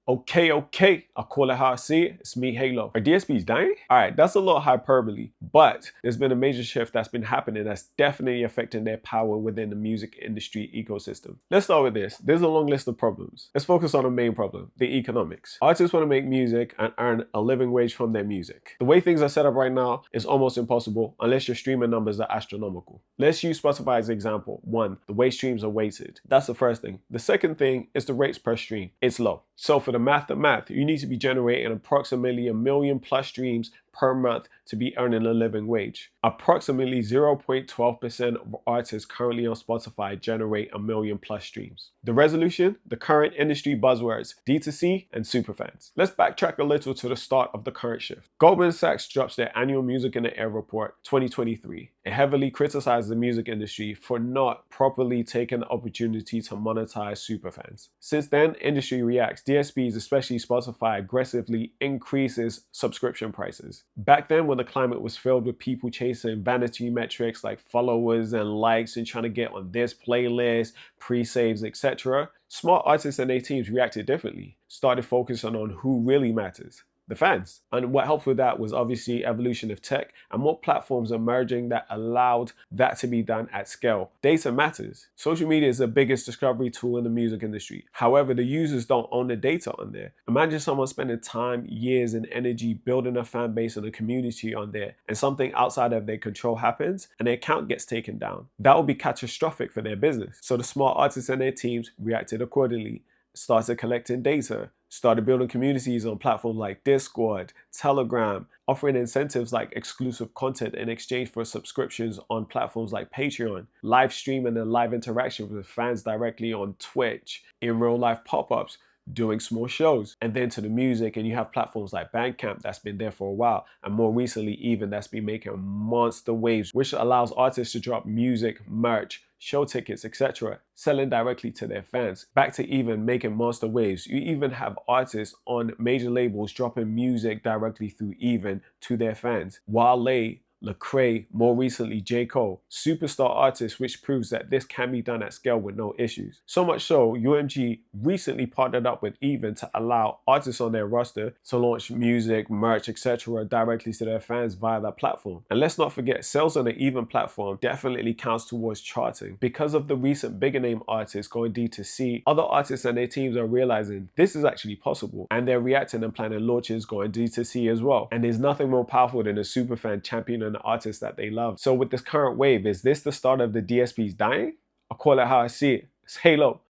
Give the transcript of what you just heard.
Okay, I'll call it how I see it. It's me, Halo. Are DSPs dying? All right, that's a little hyperbole, but there's been a major shift that's been happening that's definitely affecting their power within the music industry ecosystem. Let's start with this. There's a long list of problems. Let's focus on the main problem, the economics. Artists want to make music and earn a living wage from their music. The way things are set up right now is almost impossible unless your streaming numbers are astronomical. Let's use Spotify as an example. One, the way streams are weighted. That's the first thing. The second thing is the rates per stream. It's low. So for the math, you need to be generating approximately 1 million plus streams per month to be earning a living wage. Approximately 0.12% of artists currently on Spotify generate 1 million plus streams. The resolution, the current industry buzzwords, D2C and superfans. Let's backtrack a little to the start of the current shift. Goldman Sachs drops their annual Music in the Air report 2023. It heavily criticized the music industry for not properly taking the opportunity to monetize superfans. Since then, industry reacts. DSPs, especially Spotify, aggressively increases subscription prices. Back then, when the climate was filled with people chasing vanity metrics like followers and likes and trying to get on this playlist, pre-saves, etc., smart artists and their teams reacted differently, started focusing on who really matters. The fans. And what helped with that was obviously evolution of tech and more platforms emerging that allowed that to be done at scale. Data matters. Social media is the biggest discovery tool in the music industry. However, the users don't own the data on there. Imagine someone spending time, years, and energy building a fan base and a community on there, and something outside of their control happens and their account gets taken down. That would be catastrophic for their business. So the smart artists and their teams reacted accordingly, started collecting data, started building communities on platforms like Discord, Telegram, offering incentives like exclusive content in exchange for subscriptions on platforms like Patreon, live streaming and live interaction with fans directly on Twitch, in real life pop-ups, doing small shows, and then to the music, and you have platforms like Bandcamp that's been there for a while, and more recently even that's been making monster waves, which allows artists to drop music, merch, show tickets, etc., selling directly to their fans. Back to even making monster waves, you even have artists on major labels dropping music directly through even to their fans. Wale, Lecrae, more recently J. Cole, superstar artists, which proves that this can be done at scale with no issues. So much so, UMG recently partnered up with Even to allow artists on their roster to launch music, merch, etc. directly to their fans via that platform. And let's not forget, sales on the Even platform definitely counts towards charting. Because of the recent bigger name artists going D2C, other artists and their teams are realizing this is actually possible, and they're reacting and planning launches going D2C as well. And there's nothing more powerful than a superfan championing the artists that they love. So with this current wave, is this the start of the DSPs dying? I'll call it how I see it. It's Halo.